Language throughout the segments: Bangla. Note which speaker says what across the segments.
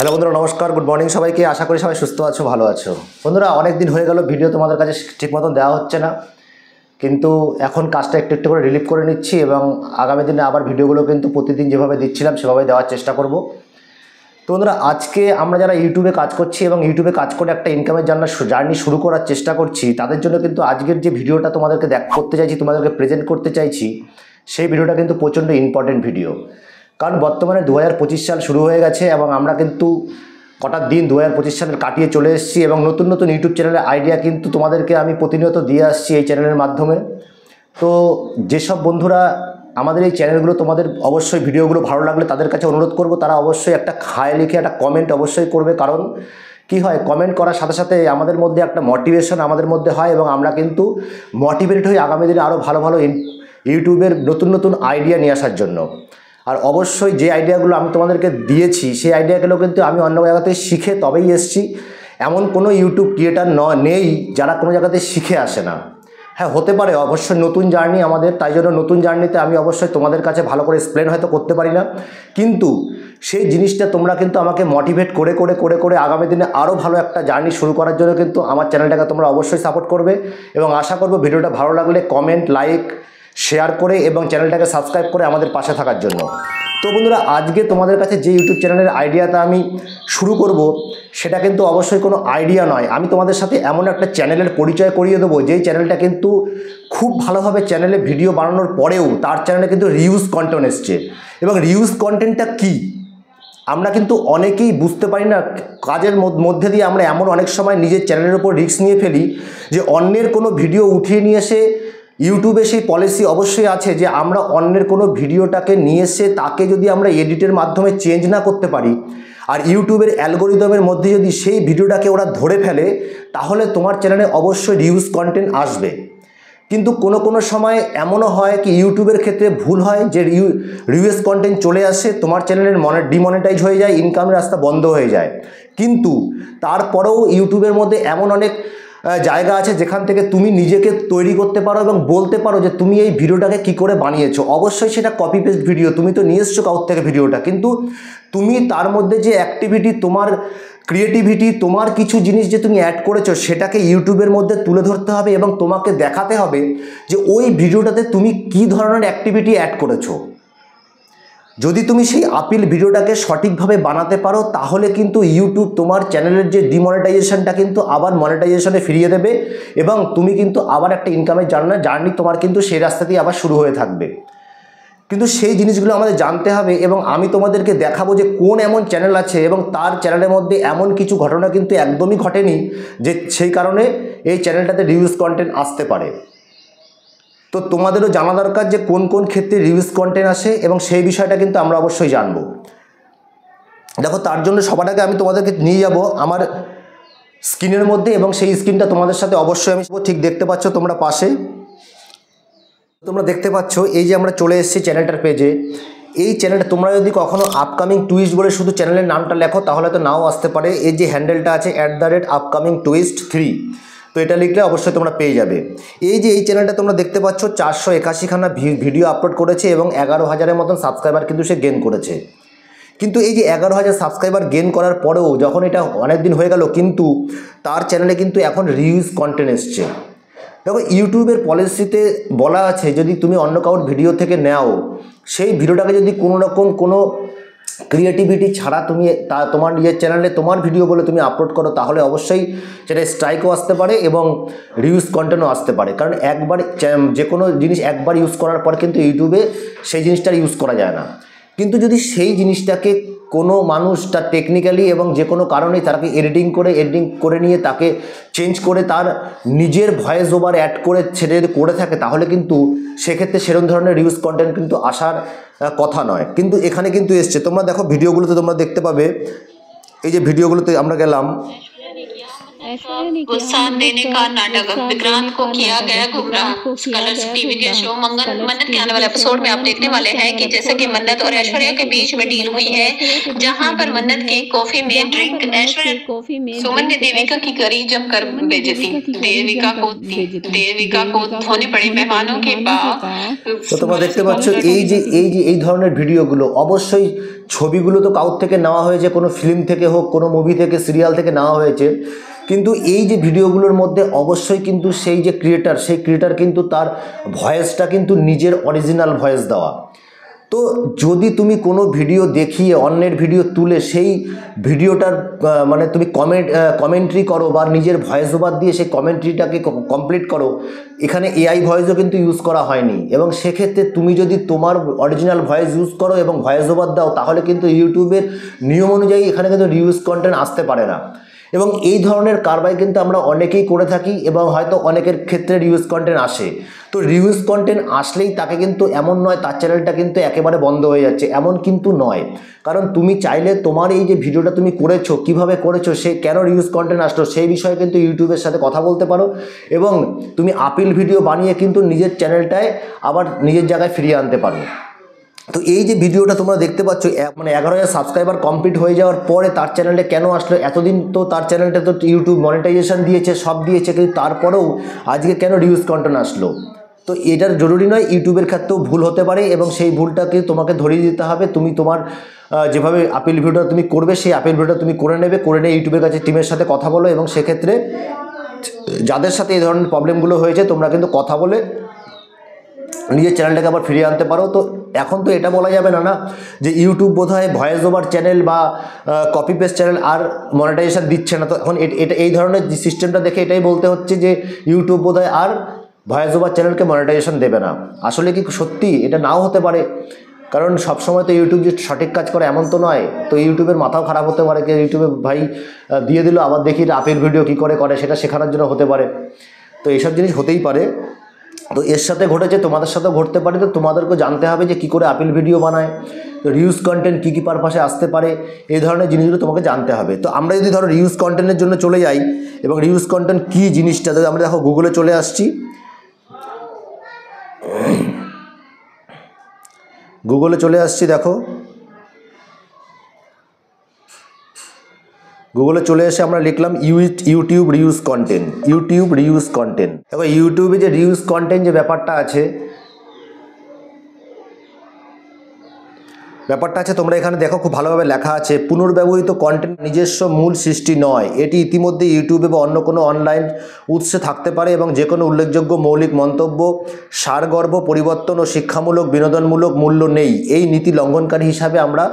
Speaker 1: হ্যালো বন্ধুরা, নমস্কার, গুড মর্নিং সবাইকে। আশা করি সবাই সুস্থ আছো, ভালো আছো। বন্ধুরা, অনেক দিন হয়ে গেল ভিডিও তোমাদের কাছে ঠিক মতন দেওয়া হচ্ছে না, কিন্তু এখন কাজটা একটু একটু করে রিলিভ করে নিচ্ছি এবং আগামী দিনে আবার ভিডিওগুলো কিন্তু প্রতিদিন যেভাবে দিচ্ছিলাম সেভাবে দেওয়ার চেষ্টা করব। তো বন্ধুরা, আজকে আমরা যারা ইউটিউবে কাজ করছি এবং ইউটিউবে কাজ করে একটা ইনকামের জার্নি শুরু করার চেষ্টা করছি, তাদের জন্য কিন্তু আজকের যে ভিডিওটা তোমাদেরকে করতে চাইছি, তোমাদেরকে প্রেজেন্ট করতে চাইছি, সেই ভিডিওটা কিন্তু প্রচণ্ড ইম্পর্টেন্ট ভিডিও। কারণ বর্তমানে 2025 সাল শুরু হয়ে গেছে এবং আমরা কিন্তু কটা দিন 2025 সালের কাটিয়ে চলে এসেছি এবং নতুন নতুন ইউটিউব চ্যানেলের আইডিয়া কিন্তু তোমাদেরকে আমি প্রতিনিয়ত দিয়ে আসছি এই চ্যানেলের মাধ্যমে। তো যেসব বন্ধুরা আমাদের এই চ্যানেলগুলো তোমাদের অবশ্যই ভিডিওগুলো ভালো লাগলে তাদের কাছে অনুরোধ করব, তারা অবশ্যই একটা হায় লিখে একটা কমেন্ট অবশ্যই করবে। কারণ কি হয়, কমেন্ট করার সাথে সাথে আমাদের মধ্যে একটা মোটিভেশন আমাদের মধ্যে হয় এবং আমরা কিন্তু মোটিভেটেড হই আগামী দিনে আরও ভালো ভালো ইউটিউবের নতুন নতুন আইডিয়া নিয়ে আসার জন্য। আর অবশ্যই যে আইডিয়াগুলো আমি তোমাদেরকে দিয়েছি সেই আইডিয়াগুলো কিন্তু আমি অন্য জায়গাতে শিখে তবেই এসেছি। এমন কোনো ইউটিউব ক্রিয়েটার নেই যারা কোনো জায়গাতে শিখে আসে না। হ্যাঁ, হতে পারে অবশ্যই নতুন জার্নি আমাদের, তাই জন্য নতুন জার্নিতে আমি অবশ্যই তোমাদের কাছে ভালো করে এক্সপ্লেন হয়তো করতে পারি না, কিন্তু সেই জিনিসটা তোমরা কিন্তু আমাকে মোটিভেট করে করে করে করে আগামী দিনে আরও ভালো একটা জার্নি শুরু করার জন্য কিন্তু আমার চ্যানেলটাকে তোমরা অবশ্যই সাপোর্ট করবে। এবং আশা করবো ভিডিওটা ভালো লাগলে কমেন্ট, লাইক, শেয়ার করে এবং চ্যানেলটাকে সাবস্ক্রাইব করে আমাদের পাশে থাকার জন্য। তো বন্ধুরা, আজকে তোমাদের কাছে যে ইউটিউব চ্যানেলের আইডিয়াটা আমি শুরু করব সেটা কিন্তু অবশ্যই কোনো আইডিয়া নয়। আমি তোমাদের সাথে এমন একটা চ্যানেলের পরিচয় করিয়ে দেবো যেই চ্যানেলটা কিন্তু খুব ভালোভাবে চ্যানেলে ভিডিও বানানোর পরেও তার চ্যানেলে কিন্তু রিউজ কন্টেন্ট এসছে। এবং রিউজ কন্টেন্টটা কী আমরা কিন্তু অনেকেই বুঝতে পারি না। কাজের মধ্যে দিয়ে আমরা এমন অনেক সময় নিজের চ্যানেলের উপর রিস্ক নিয়ে ফেলি যে অন্যের কোনো ভিডিও উঠিয়ে নিয়ে এসে, ইউটিউবে সেই পলিসি অবশ্যই আছে যে আমরা অন্যের কোনো ভিডিওটাকে নিয়ে এসে তাকে যদি আমরা এডিটের মাধ্যমে চেঞ্জ না করতে পারি আর ইউটিউবের অ্যালগোরিদমের মধ্যে যদি সেই ভিডিওটাকে ওরা ধরে ফেলে, তাহলে তোমার চ্যানেলে অবশ্যই রিউজ কন্টেন্ট আসবে। কিন্তু কোনো কোনো সময় এমনও হয় কি ইউটিউবের ক্ষেত্রে ভুল হয় যে রিউজ কন্টেন্ট চলে আসে, তোমার চ্যানেলের ডিমনিটাইজ হয়ে যায়, ইনকামের রাস্তা বন্ধ হয়ে যায়। কিন্তু তারপরেও ইউটিউবের মধ্যে এমন অনেক জায়গা আছে যেখান থেকে তুমি নিজেকে তৈরি করতে পারো এবং বলতে পারো যে তুমি এই ভিডিওটাকে কি করে বানিয়েছো। অবশ্যই সেটা কপি পেস্ট ভিডিও, তুমি তো নিয়ে এসছো কাউর থেকে ভিডিওটা, কিন্তু তুমি তার মধ্যে যে অ্যাক্টিভিটি, তোমার ক্রিয়েটিভিটি, তোমার কিছু জিনিস যে তুমি অ্যাড করেছো সেটাকে ইউটিউবের মধ্যে তুলে ধরতে হবে এবং তোমাকে দেখাতে হবে যে ওই ভিডিওটাতে তুমি কি ধরনের অ্যাক্টিভিটি অ্যাড করেছো। যদি তুমি সেই আপিল ভিডিওটাকে সঠিকভাবে বানাতে পারো তাহলে কিন্তু ইউটিউব তোমার চ্যানেলের যে ডিমনিটাইজেশনটা কিন্তু আবার মনিটাইজেশনে ফিরিয়ে দেবে এবং তুমি কিন্তু আবার একটা ইনকামের জার্নি তোমার কিন্তু সেই রাস্তাতেই আবার শুরু হয়ে থাকবে। কিন্তু সেই জিনিসগুলো আমাদের জানতে হবে এবং আমি তোমাদেরকে দেখাবো যে কোন এমন চ্যানেল আছে এবং তার চ্যানেলের মধ্যে এমন কিছু ঘটনা কিন্তু একদমই ঘটেনি যে সেই কারণে এই চ্যানেলটাতে রিভিউজ কন্টেন্ট আসতে পারে। তো তোমাদেরও জানা দরকার যে কোন কোন ক্ষেত্রে রিভিউজ কন্টেন্ট আসে এবং সেই বিষয়টা কিন্তু আমরা অবশ্যই জানবো। দেখো, তার জন্য সবার আগে আমি তোমাদেরকে নিয়ে যাব আমার স্ক্রিনের মধ্যে এবং সেই স্ক্রিনটা তোমাদের সাথে অবশ্যই আমি ঠিক দেখতে পাচ্ছ তোমরা পাশে, তোমরা দেখতে পাচ্ছ এই যে আমরা চলে এসেছি চ্যানেলটার পেজে। এই চ্যানেলটা তোমরা যদি কখনো আপকামিং টুইস্ট বলে শুধু চ্যানেলের নামটা লেখো তাহলে তো নাও আসতে পারে। এই যে হ্যান্ডেলটা আছে @upcomingtwist3, তো এটা লিখলে অবশ্যই তোমরা পেয়ে যাবে। এই যে এই চ্যানেলটা তোমরা দেখতে পাচ্ছ 481খানা ভিডিও আপলোড করেছে এবং 11,000-এর মতন সাবস্ক্রাইবার কিন্তু সে গেন করেছে। কিন্তু এই যে 11,000 সাবস্ক্রাইবার গেন করার পরেও যখন এটা অনেক দিন হয়ে গেল, কিন্তু তার চ্যানেলে কিন্তু এখন রিউজ কন্টেন্ট এসছে। দেখো, ইউটিউবের পলিসিতে বলা আছে যদি তুমি অন্য কারোর ভিডিও থেকে নাও, সেই ভিডিওটাকে যদি কোনো রকম কোনো ক্রিয়েটিভিটি ছাড়া তুমি তোমার নিজের চ্যানেলে তোমার ভিডিও বলে তুমি আপলোড করো, তাহলে অবশ্যই সেটা স্ট্রাইকও আসতে পারে এবং রিউজ কন্টেন্টও আসতে পারে। কারণ একবার যে কোনো জিনিস একবার ইউজ করার পর কিন্তু ইউটিউবে সেই জিনিসটা ইউজ করা যায় না। কিন্তু যদি সেই জিনিসটাকে কোনো মানুষ তার টেকনিক্যালি এবং যে কোনো কারণে তাকে এডিটিং করে নিয়ে তাকে চেঞ্জ করে তার নিজের ভয়েস ওভার অ্যাড করে ছেড়ে করে থাকে, তাহলে কিন্তু সেক্ষেত্রে সেরকম ধরনের রিউজ কন্টেন্ট কিন্তু আসার কথা নয়। কিন্তু এখানে কিন্তু এসছে, তোমরা দেখো ভিডিওগুলোতে তোমরা দেখতে পাবে। এই যে ভিডিওগুলোতে আমরা গেলাম,
Speaker 2: गुस्सा देने का नाटक विक्रांत को किया गया गुमराह। कलर्स टीवी के शो मन्नत के आने वाले एपिसोड में आप देखने वाले हैं कि जैसे कि मन्नत और ऐश्वर्या के बीच में डील हुई है, जहां पर मन्नत की कॉफी में ड्रिंक ऐश्वर्या सुमन ने देविका की करी जमकर बेइज्जती। देविका को धोने पड़े मेहमानों के पाँव।
Speaker 1: তো তোমরা দেখতে পাচ্ছ এই ধরনের ভিডিওগুলো অবশ্যই ছবিগুলো তো কাউর থেকে নেওয়া হয়েছে, কোনো ফিল্ম থেকে হোক, কোনো মুভি থেকে, সিরিয়াল থেকে নেওয়া হয়েছে, কিন্তু এই যে ভিডিওগুলোর মধ্যে অবশ্যই কিন্তু সেই যে ক্রিয়েটার কিন্তু তার ভয়েসটা কিন্তু নিজের অরিজিনাল ভয়েস দেওয়া। তো যদি তুমি কোনো ভিডিও দেখিয়ে অন্যের ভিডিও তুলে সেই ভিডিওটার মানে তুমি কমেন্ট্রি করো বা নিজের ভয়েস ওভার দিয়ে সেই কমেন্ট্রিটাকে কমপ্লিট করো, এখানে এআই ভয়েসও কিন্তু ইউজ করা হয়নি, এবং সেক্ষেত্রে তুমি যদি তোমার অরিজিনাল ভয়েস ইউজ করো এবং ভয়েস ওভার দাও, তাহলে কিন্তু ইউটিউবের নিয়ম অনুযায়ী এখানে কিন্তু রিউজ কন্টেন্ট আসতে পারে না। এবং এই ধরনের কারবার কিন্তু আমরা অনেকেই করে থাকি এবং হয়তো অনেকের ক্ষেত্রে রিউজ কন্টেন্ট আসে। তো রিউজ কন্টেন্ট আসলেই তাকে কিন্তু এমন নয় তার চ্যানেলটা কিন্তু একেবারে বন্ধ হয়ে যাচ্ছে, এমন কিন্তু নয়। কারণ তুমি চাইলে তোমার এই যে ভিডিওটা তুমি করেছো, কিভাবে করেছো, সে কেন রিউজ কন্টেন্ট আসলো, সেই বিষয়ে কিন্তু ইউটিউবের সাথে কথা বলতে পারো এবং তুমি আপিল ভিডিও বানিয়ে কিন্তু নিজের চ্যানেলটায় আবার নিজের জায়গায় ফিরিয়ে আনতে পারো। তো এই যে ভিডিওটা তোমরা দেখতে পাচ্ছ, মানে 11,000 সাবস্ক্রাইবার কমপ্লিট হয়ে যাওয়ার পরে তার চ্যানেলে কেন আসলো? এতদিন তো তার চ্যানেলটা তো ইউটিউব মনিটাইজেশন দিয়েছে, সব দিয়েছে, কিন্তু তারপরেও আজকে কেন রিউজ কন্টেন্ট আসলো? তো এটার জরুরি নয়, ইউটিউবের ক্ষেত্রেও ভুল হতে পারে এবং সেই ভুলটাকে তোমাকে ধরিয়ে দিতে হবে। তুমি তোমার যেভাবে আপিল ভিডিওটা তুমি করবে, সেই আপিল ভিডিওটা তুমি করে নিয়ে ইউটিউবের কাছে টিমের সাথে কথা বলো, এবং সেক্ষেত্রে যাদের সাথে এই ধরনের প্রবলেমগুলো হয়েছে তোমরা কিন্তু কথা বলে নিজের চ্যানেলটাকে আবার ফিরিয়ে আনতে পারো। তো এখন তো এটা বলা যাবে না যে ইউটিউব বোধহয় ভয়েস ওভার চ্যানেল বা কপি পেস্ট চ্যানেল আর মনিটাইজেশন দিচ্ছে না। তো এখন এটা এই ধরনের সিস্টেমটা দেখে এটাই বলতে হচ্ছে যে ইউটিউব বোধহয় আর ভয়েস ওভার চ্যানেলকে মনিটাইজেশন দেবে না। আসলে কি সত্যি? এটা নাও হতে পারে, কারণ সবসময় তো ইউটিউব যে সঠিক কাজ করে এমন তো নয়। তো ইউটিউবের মাথাও খারাপ হতে পারে, ইউটিউবে ভাই দিয়ে দিল, আবার দেখি আপিল ভিডিও কী করে সেটা শেখানোর জন্য হতে পারে। তো এইসব জিনিস হতেই পারে। তো এর সাথে ঘটেছে, তোমাদের সাথেও ঘটতে পারে। তো তোমাদেরকে জানতে হবে যে কী করে আপিল ভিডিও বানায়, তো রিউজ কন্টেন্ট কী কী পারপাসে আসতে পারে, এই ধরনের জিনিসগুলো তোমাকে জানতে হবে। তো আমরা যদি ধরো রিউজ কন্টেন্টের জন্য চলে যাই, এবং রিউজ কন্টেন্ট কী জিনিসটা, তো আমরা দেখো গুগলে চলে আসছি, দেখো গুগলে চলে এসে আমরা লিখলাম ইউটিউব রিউজ কন্টেন্ট। দেখো ইউটিউবে যে রিউজ কন্টেন্ট যে ব্যাপারটা আছে তোমরা এখানে দেখো খুব ভালোভাবে লেখা আছে, পুনর্ব্যবহৃত কন্টেন্ট নিজস্ব মূল সৃষ্টি নয়, এটি ইতিমধ্যে ইউটিউবে বা অন্য কোনো অনলাইন উৎসে থাকতে পারে এবং যে কোনো উল্লেখযোগ্য মৌলিক মন্তব্য, সারগর্ভ, পরিবর্তন ও শিক্ষামূলক বিনোদনমূলক মূল্য নেই। এই নীতি লঙ্ঘনকারী হিসাবে আমরা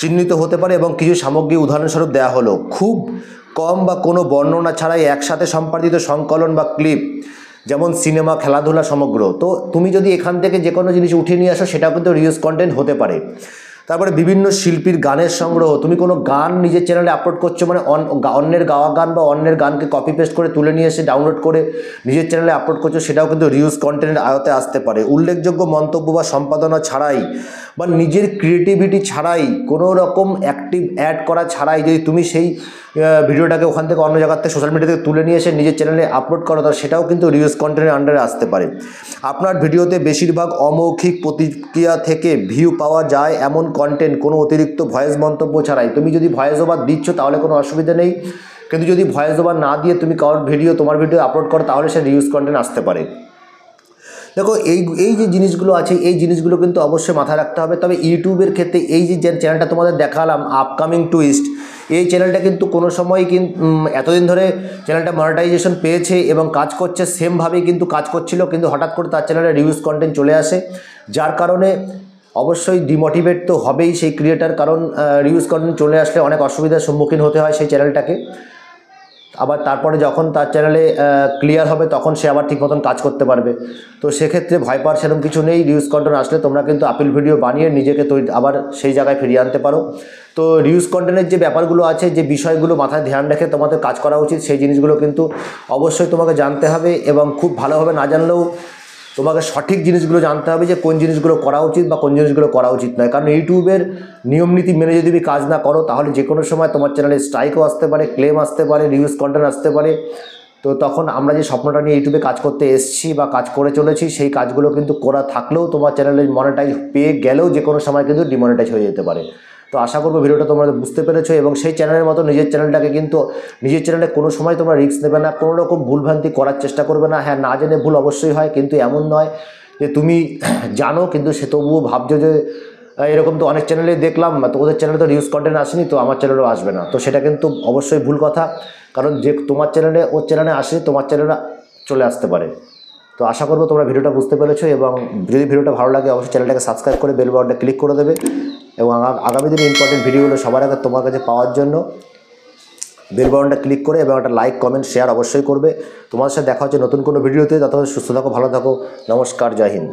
Speaker 1: চিহ্নিত হতে পারে এবং কিছু সামগ্রী উদাহরণস্বরূপ দেওয়া হলো, খুব কম বা কোনো বর্ণনা ছাড়াই একসাথে সম্পাদিত সংকলন বা ক্লিপ, যেমন সিনেমা, খেলাধুলা সমগ্র। তো তুমি যদি এখান থেকে যে কোনো জিনিস উঠিয়ে নিয়ে আসো, সেটাও কিন্তু রিউজ কন্টেন্ট হতে পারে। তারপরে বিভিন্ন শিল্পীর গানের সংগ্রহ, তুমি কোনো গান নিজের চ্যানেলে আপলোড করছো, মানে অন্যের গাওয়া গান বা অন্যের গানকে কপি পেস্ট করে তুলে নিয়ে এসে ডাউনলোড করে নিজের চ্যানেলে আপলোড করছো, সেটাও কিন্তু রিউজ কন্টেন্টের আয়তে আসতে পারে। উল্লেখযোগ্য মন্তব্য বা সম্পাদনা ছাড়াই বা নিজের ক্রিয়েটিভিটি ছাড়াই, কোনো রকম অ্যাক্টিভ অ্যাড করা ছাড়াই যদি তুমি সেই ভিডিওটাকে ওখান থেকে অন্য জায়গার থেকে সোশ্যাল মিডিয়া থেকে তুলে নিয়ে এসে নিজের চ্যানেলে আপলোড করো, তাহলে সেটাও কিন্তু রিউজ কন্টেন্টের আন্ডারে আসতে পারে। আপনার ভিডিওতে বেশিরভাগ অমৌখিক প্রতিক্রিয়া থেকে ভিউ পাওয়া যায় এমন কন্টেন্ট, কোনো অতিরিক্ত ভয়েস মন্তব্য ছাড়াই। তুমি যদি ভয়েস ওভার দিচ্ছ তাহলে কোনো অসুবিধা নেই, কিন্তু যদি ভয়েস ওভার না দিয়ে তুমি তোমার ভিডিও আপলোড করো, তাহলে সে রিউজ কন্টেন্ট আসতে পারে। দেখো এই যে জিনিসগুলো আছে, এই জিনিসগুলো কিন্তু অবশ্যই মাথায় রাখতে হবে। তবে ইউটিউবের ক্ষেত্রে এই যে চ্যানেলটা তোমাদের দেখালাম, আপকামিং টুইস্ট, এই চ্যানেলটা কিন্তু কোনো সময় কিন্তু এতদিন ধরে চ্যানেলটা মনিটাইজেশন পেয়েছে এবং কাজ করছে, সেমভাবেই কিন্তু কাজ করছিল, কিন্তু হঠাৎ করে তার চ্যানেলে রিউজ কন্টেন্ট চলে আসে, যার কারণে অবশ্যই ডিমোটিভেট তো হবেই সেই ক্রিয়েটার, কারণ রিউজ কন্টেন্ট চলে আসলে অনেক অসুবিধার সম্মুখীন হতে হয় সেই চ্যানেলটাকে। আবার তারপরে যখন তার চ্যানেলে ক্লিয়ার হবে তখন সে আবার ঠিক মতন কাজ করতে পারবে। তো সেক্ষেত্রে ভয় পাওয়ার সেরকম কিছু নেই। রিউজ কন্টেন্ট আসলে তোমরা কিন্তু আপিল ভিডিও বানিয়ে নিজেকে আবার সেই জায়গায় ফিরিয়ে আনতে পারো। তো রিউজ কন্টেন্টের যে ব্যাপারগুলো আছে, যে বিষয়গুলো মাথায় ধ্যান রেখে তোমাদের কাজ করা উচিত, সেই জিনিসগুলো কিন্তু অবশ্যই তোমাকে জানতে হবে এবং খুব ভালোভাবে না জানলেও তোমাকে সঠিক জিনিসগুলো জানতে হবে যে কোন জিনিসগুলো করা উচিত বা কোন জিনিসগুলো করা উচিত নয়। কারণ ইউটিউবের নিয়মনীতি মেনে যদি তুমি কাজ না করো তাহলে যে কোনো সময় তোমার চ্যানেলে স্ট্রাইকও আসতে পারে, ক্লেম আসতে পারে, রিউজ কন্টেন্ট আসতে পারে। তো তখন আমরা যে স্বপ্নটা নিয়ে ইউটিউবে কাজ করতে এসেছি বা কাজ করে চলেছি সেই কাজগুলো কিন্তু করা থাকলেও তোমার চ্যানেলে মনিটাইজ পেয়ে গেলেও যে কোনো সময় কিন্তু ডিমনিটাইজ হয়ে যেতে পারে। তো আশা করবো ভিডিওটা তোমরা বুঝতে পেরেছো এবং সেই চ্যানেলের মতো নিজের চ্যানেলটাকে কিন্তু নিজের চ্যানেলে কোনো সময় তোমরা রিস্ক নেবে না, কোনো রকম ভুলভ্রান্তি করার চেষ্টা করবে না। হ্যাঁ, না জেনে ভুল অবশ্যই হয়, কিন্তু এমন নয় যে তুমি জানো কিন্তু সে তবুও ভাবছো যে এরকম তো অনেক চ্যানেলে দেখলাম, তো ওদের চ্যানেলে তো রিউজ কন্টেন্ট আসেনি তো আমার চ্যানেলেও আসবে না। তো সেটা কিন্তু অবশ্যই ভুল কথা, কারণ যে তোমার চ্যানেলে ওর চ্যানেলে আসে তোমার চ্যানেলে চলে আসতে পারে। তো আশা করবো তোমরা ভিডিওটা বুঝতে পেরেছো এবং যদি ভিডিওটা ভালো লাগে অবশ্যই চ্যানেলটাকে সাবস্ক্রাইব করে বেল বাটনটা ক্লিক করে দেবে এবং আগামী দিনে ইম্পর্টেন্ট ভিডিওগুলো সবার আগে তোমার কাছে পাওয়ার জন্য বেল বাটনটা ক্লিক করে এবং একটা লাইক কমেন্ট শেয়ার অবশ্যই করবে। তোমাদের সাথে দেখা হচ্ছে নতুন কোনো ভিডিওতে। ততক্ষণ সুস্থ থাকো, ভালো থাকো, নমস্কার, জয় হিন্দ।